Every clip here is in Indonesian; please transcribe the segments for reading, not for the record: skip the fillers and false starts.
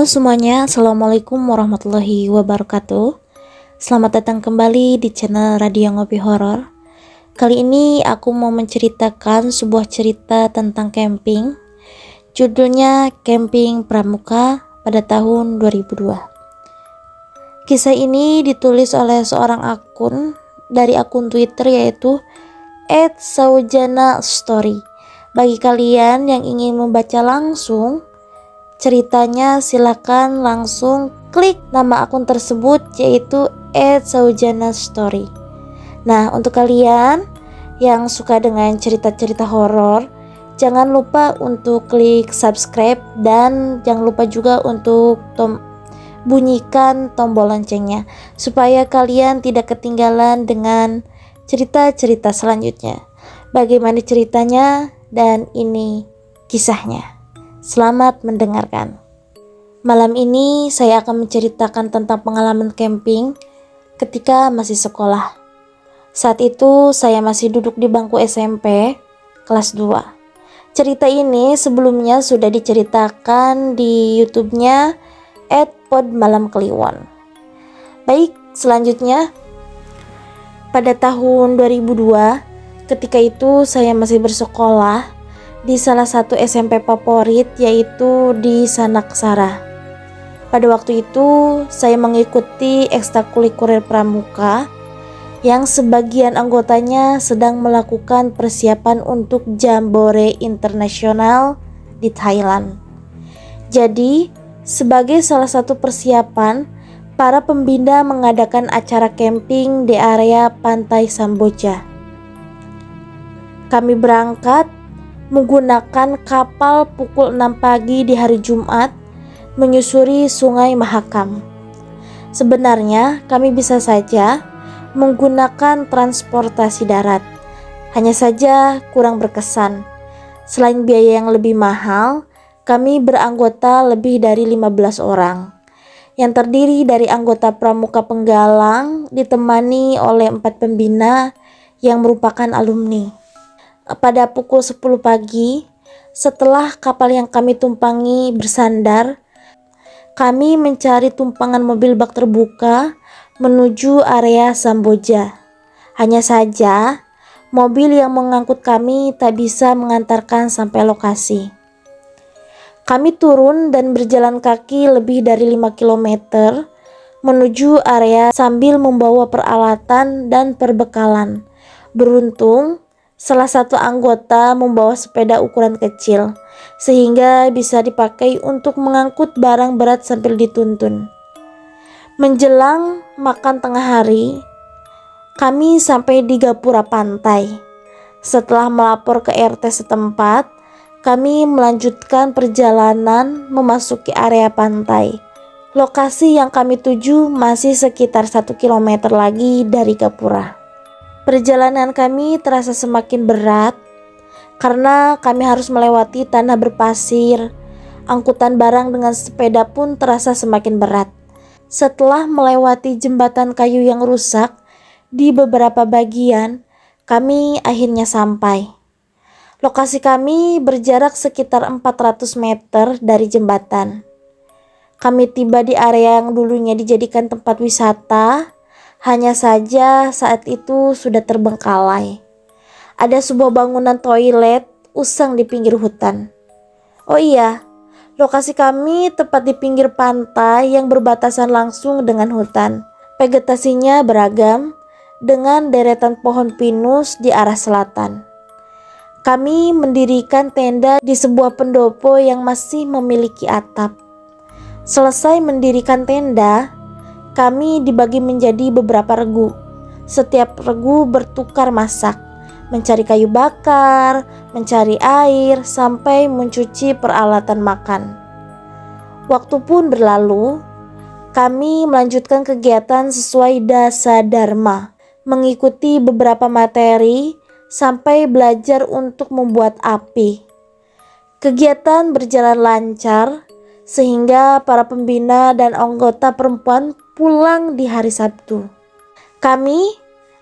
Halo semuanya, Assalamualaikum warahmatullahi wabarakatuh. Selamat datang kembali di channel Radio Ngopi Horor. Kali ini aku mau menceritakan sebuah cerita tentang camping. Judulnya Camping Pramuka pada tahun 2002. Kisah ini ditulis oleh seorang akun dari akun Twitter yaitu @saujana_story. Bagi kalian yang ingin membaca langsung ceritanya, silakan langsung klik nama akun tersebut yaitu @saujana_story. Nah, untuk kalian yang suka dengan cerita-cerita horor, jangan lupa untuk klik subscribe dan jangan lupa juga untuk bunyikan tombol loncengnya supaya kalian tidak ketinggalan dengan cerita-cerita selanjutnya. Bagaimana ceritanya dan ini kisahnya. Selamat mendengarkan. Malam ini saya akan menceritakan tentang pengalaman camping ketika masih sekolah. Saat itu saya masih duduk di bangku SMP kelas 2. Cerita ini sebelumnya sudah diceritakan di YouTube-nya @podmalamkliwon. Baik, selanjutnya pada tahun 2002, ketika itu saya masih bersekolah di salah satu SMP favorit yaitu di Sanaksara. Pada waktu itu saya mengikuti ekstrakurikuler pramuka yang sebagian anggotanya sedang melakukan persiapan untuk Jambore Internasional di Thailand. Jadi sebagai salah satu persiapan, para pembina mengadakan acara camping di area Pantai Samboja. Kami berangkat menggunakan kapal pukul 6 pagi di hari Jumat menyusuri Sungai Mahakam. Sebenarnya kami bisa saja menggunakan transportasi darat, hanya saja kurang berkesan. Selain biaya yang lebih mahal, kami beranggota lebih dari 15 orang yang terdiri dari anggota pramuka penggalang ditemani oleh 4 pembina yang merupakan alumni. Pada pukul 10 pagi, setelah kapal yang kami tumpangi bersandar, kami mencari tumpangan mobil bak terbuka menuju area Samboja. Hanya saja, mobil yang mengangkut kami tak bisa mengantarkan sampai lokasi. Kami turun dan berjalan kaki lebih dari 5 km menuju area sambil membawa peralatan dan perbekalan. Beruntung, salah satu anggota membawa sepeda ukuran kecil sehingga bisa dipakai untuk mengangkut barang berat sambil dituntun. Menjelang makan tengah hari, kami sampai di gapura pantai. Setelah melapor ke RT setempat, kami melanjutkan perjalanan memasuki area pantai. Lokasi yang kami tuju masih sekitar 1 km lagi dari gapura. Perjalanan kami terasa semakin berat karena kami harus melewati tanah berpasir. Angkutan barang dengan sepeda pun terasa semakin berat. Setelah melewati jembatan kayu yang rusak di beberapa bagian, kami akhirnya sampai. Lokasi kami berjarak sekitar 400 meter dari jembatan. Kami tiba di area yang dulunya dijadikan tempat wisata. Hanya saja saat itu sudah terbengkalai. Ada sebuah bangunan toilet usang di pinggir hutan. Oh iya, lokasi kami tepat di pinggir pantai yang berbatasan langsung dengan hutan. Vegetasinya beragam dengan deretan pohon pinus di arah selatan. Kami mendirikan tenda di sebuah pendopo yang masih memiliki atap. Selesai mendirikan tenda, kami dibagi menjadi beberapa regu. Setiap regu bertukar masak, mencari kayu bakar, mencari air, sampai mencuci peralatan makan. Waktu pun berlalu, kami melanjutkan kegiatan sesuai dasa dharma, mengikuti beberapa materi, sampai belajar untuk membuat api. Kegiatan berjalan lancar, sehingga para pembina dan anggota perempuan pulang di hari Sabtu. Kami,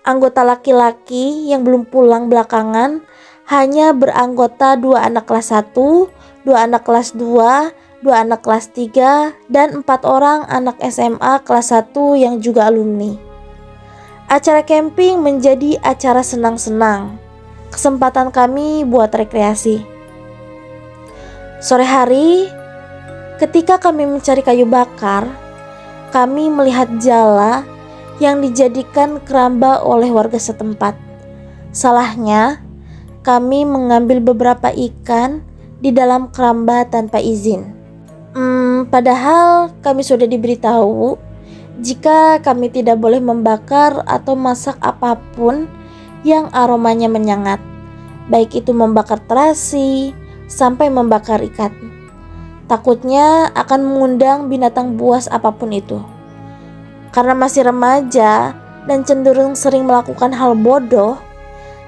anggota laki-laki yang belum pulang belakangan, hanya beranggota 2 anak kelas 1, 2 anak kelas 2, 2 anak kelas 3, dan 4 orang anak SMA kelas 1 yang juga alumni. Acara camping menjadi acara senang-senang, kesempatan kami buat rekreasi. Sore hari, ketika kami mencari kayu bakar, kami melihat jala yang dijadikan keramba oleh warga setempat. Salahnya, kami mengambil beberapa ikan di dalam keramba tanpa izin. Padahal kami sudah diberitahu jika kami tidak boleh membakar atau masak apapun yang aromanya menyengat, baik itu membakar terasi sampai membakar ikan. Takutnya akan mengundang binatang buas apapun itu. Karena masih remaja dan cenderung sering melakukan hal bodoh,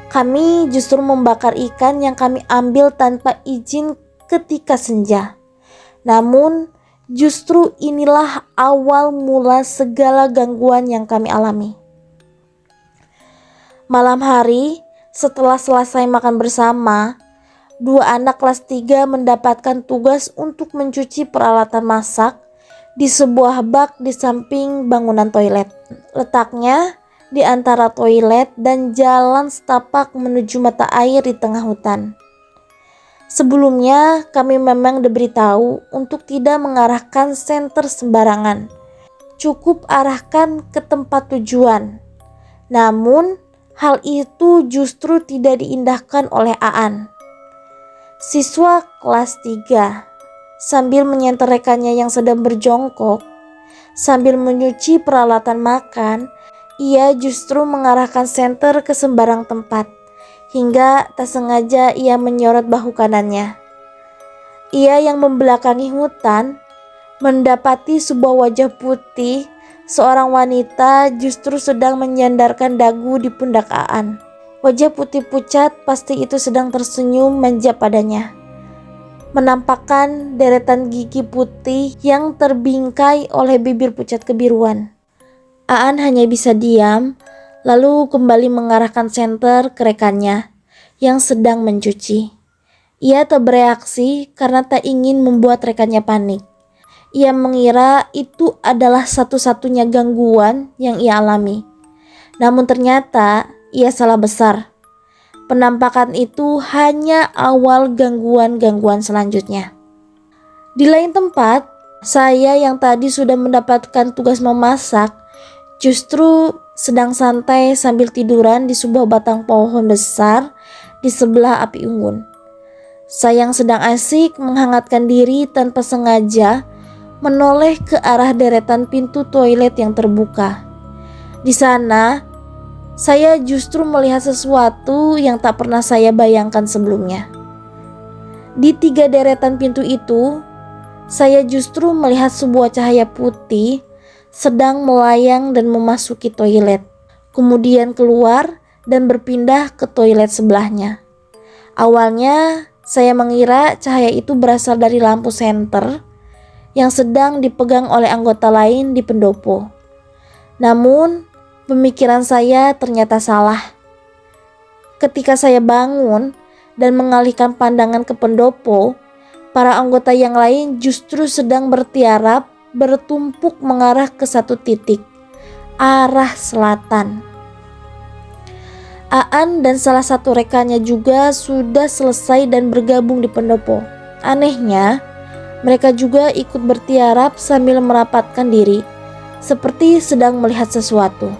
kami justru membakar ikan yang kami ambil tanpa izin ketika senja. Namun, justru inilah awal mula segala gangguan yang kami alami. Malam hari, setelah selesai makan bersama, 2 anak kelas 3 mendapatkan tugas untuk mencuci peralatan masak di sebuah bak di samping bangunan toilet. Letaknya di antara toilet dan jalan setapak menuju mata air di tengah hutan. Sebelumnya kami memang diberitahu untuk tidak mengarahkan senter sembarangan. Cukup arahkan ke tempat tujuan. Namun hal itu justru tidak diindahkan oleh Aan, siswa kelas 3. Sambil menyenter rekannya yang sedang berjongkok, sambil menyuci peralatan makan, ia justru mengarahkan senter ke sembarang tempat, hingga tak sengaja ia menyorot bahu kanannya. Ia yang membelakangi hutan, mendapati sebuah wajah putih, seorang wanita justru sedang menyandarkan dagu di pundak Aan. Wajah putih pucat pasti itu sedang tersenyum manja padanya, menampakkan deretan gigi putih yang terbingkai oleh bibir pucat kebiruan. Aan hanya bisa diam, lalu kembali mengarahkan senter ke rekannya yang sedang mencuci. Ia tak bereaksi karena tak ingin membuat rekannya panik. Ia mengira itu adalah satu-satunya gangguan yang ia alami. Namun ternyata ia salah besar. Penampakan itu hanya awal gangguan-gangguan selanjutnya. Di lain tempat, saya yang tadi sudah mendapatkan tugas memasak justru sedang santai sambil tiduran di sebuah batang pohon besar di sebelah api unggun. Saya yang sedang asik menghangatkan diri tanpa sengaja menoleh ke arah deretan pintu toilet yang terbuka. Di sana, saya justru melihat sesuatu yang tak pernah saya bayangkan sebelumnya. Di 3 deretan pintu itu, saya justru melihat sebuah cahaya putih sedang melayang dan memasuki toilet, kemudian keluar dan berpindah ke toilet sebelahnya. Awalnya, saya mengira cahaya itu berasal dari lampu senter yang sedang dipegang oleh anggota lain di pendopo. Namun, pemikiran saya ternyata salah. Ketika saya bangun dan mengalihkan pandangan ke pendopo, para anggota yang lain justru sedang bertiarap bertumpuk mengarah ke satu titik, arah selatan. Aan dan salah satu rekannya juga sudah selesai dan bergabung di pendopo. Anehnya, mereka juga ikut bertiarap sambil merapatkan diri, seperti sedang melihat sesuatu.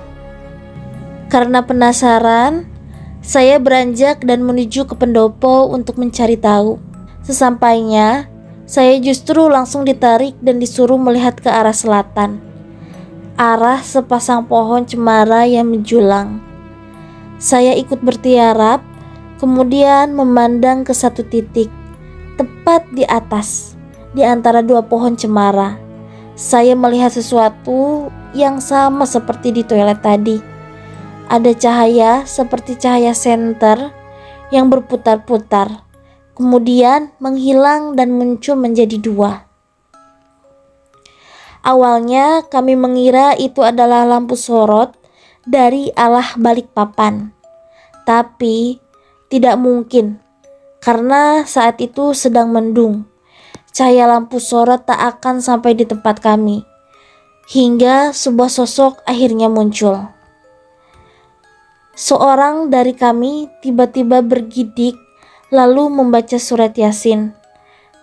Karena penasaran, saya beranjak dan menuju ke pendopo untuk mencari tahu. Sesampainya, saya justru langsung ditarik dan disuruh melihat ke arah selatan, arah sepasang pohon cemara yang menjulang. Saya ikut bertiarap, kemudian memandang ke satu titik, tepat di atas, di antara 2 pohon cemara. Saya melihat sesuatu yang sama seperti di toilet tadi. Ada cahaya seperti cahaya senter yang berputar-putar, kemudian menghilang dan muncul menjadi 2. Awalnya kami mengira itu adalah lampu sorot dari alah Balikpapan. Tapi tidak mungkin, karena saat itu sedang mendung. Cahaya lampu sorot tak akan sampai di tempat kami, hingga sebuah sosok akhirnya muncul. Seorang dari kami tiba-tiba bergidik lalu membaca surat Yasin.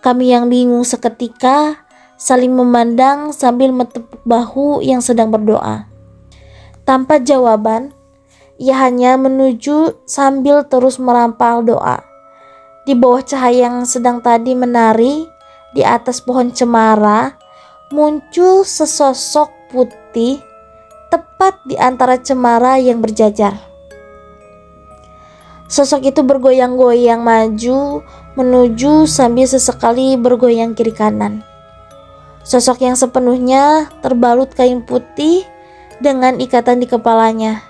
Kami yang bingung seketika saling memandang sambil bertepuk bahu yang sedang berdoa. Tanpa jawaban, ia hanya menuju sambil terus merampal doa. Di bawah cahaya yang sedang tadi menari, di atas pohon cemara, muncul sesosok putih tepat di antara cemara yang berjajar. Sosok itu bergoyang-goyang maju menuju sambil sesekali bergoyang kiri kanan. Sosok yang sepenuhnya terbalut kain putih dengan ikatan di kepalanya,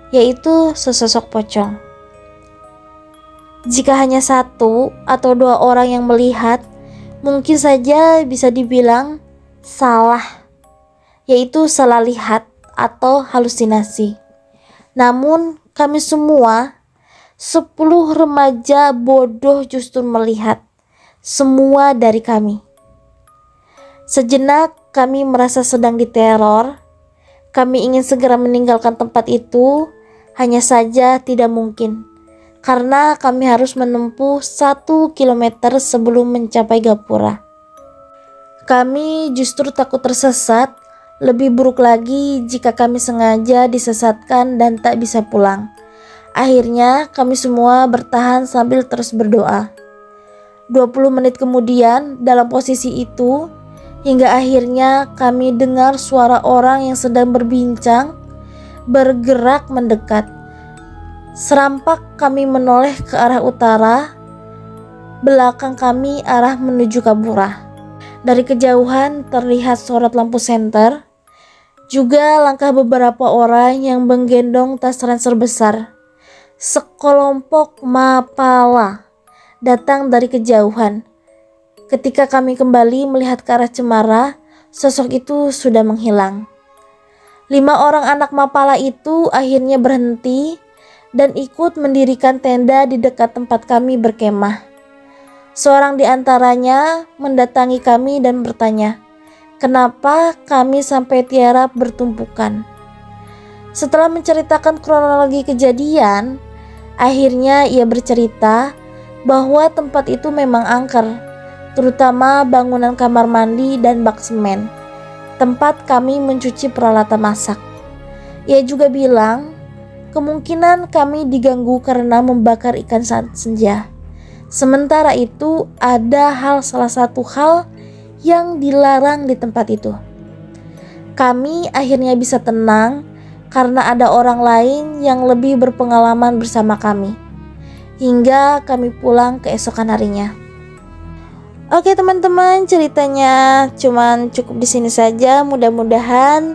yaitu sesosok pocong. Jika hanya satu atau dua orang yang melihat, mungkin saja bisa dibilang salah, yaitu salah lihat atau halusinasi. Namun kami semua 10 remaja bodoh justru melihat semua dari kami. Sejenak kami merasa sedang diteror. Kami ingin segera meninggalkan tempat itu, hanya saja tidak mungkin. Karena kami harus menempuh 1 kilometer sebelum mencapai gapura. Kami justru takut tersesat, lebih buruk lagi jika kami sengaja disesatkan dan tak bisa pulang. Akhirnya kami semua bertahan sambil terus berdoa. 20 menit kemudian dalam posisi itu, hingga akhirnya kami dengar suara orang yang sedang berbincang, bergerak mendekat. Serampak kami menoleh ke arah utara, belakang kami arah menuju Gapura. Dari kejauhan terlihat sorot lampu senter, juga langkah beberapa orang yang menggendong tas ransel besar. Sekelompok mapala datang dari kejauhan. Ketika kami kembali melihat ke arah cemara, sosok itu sudah menghilang. 5 orang anak mapala itu akhirnya berhenti dan ikut mendirikan tenda di dekat tempat kami berkemah. Seorang di antaranya mendatangi kami dan bertanya, kenapa kami sampai tiarap bertumpukan. Setelah menceritakan kronologi kejadian, akhirnya ia bercerita bahwa tempat itu memang angker, terutama bangunan kamar mandi dan bak semen, tempat kami mencuci peralatan masak. Ia juga bilang, kemungkinan kami diganggu karena membakar ikan saat senja. Sementara itu ada salah satu hal yang dilarang di tempat itu. Kami akhirnya bisa tenang karena ada orang lain yang lebih berpengalaman bersama kami. Hingga kami pulang keesokan harinya. Oke teman-teman, ceritanya cuman cukup di sini saja. Mudah-mudahan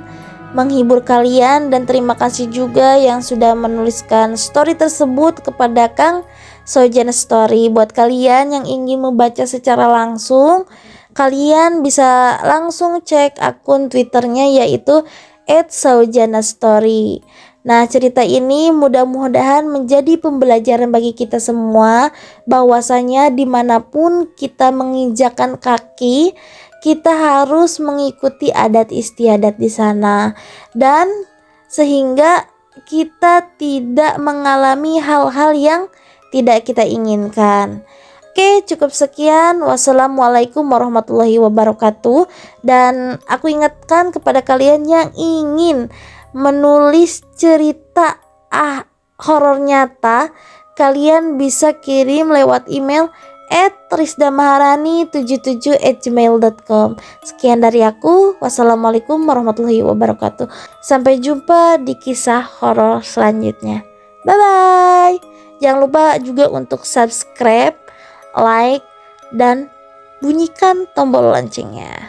menghibur kalian dan terima kasih juga yang sudah menuliskan story tersebut kepada Kang Saujana Story. Buat kalian yang ingin membaca secara langsung, kalian bisa langsung cek akun Twitternya yaitu @saujanastory. Nah, cerita ini mudah-mudahan menjadi pembelajaran bagi kita semua bahwasanya dimanapun kita menginjakan kaki, kita harus mengikuti adat istiadat di sana dan sehingga kita tidak mengalami hal-hal yang tidak kita inginkan. Oke, cukup sekian. Wassalamualaikum warahmatullahi wabarakatuh. Dan aku ingatkan kepada kalian yang ingin menulis cerita horor nyata, kalian bisa kirim lewat email @risdamaharani77@gmail.com. Sekian dari aku. Wassalamualaikum warahmatullahi wabarakatuh. Sampai jumpa di kisah horor selanjutnya. Bye bye. Jangan lupa juga untuk subscribe, like, dan bunyikan tombol loncengnya.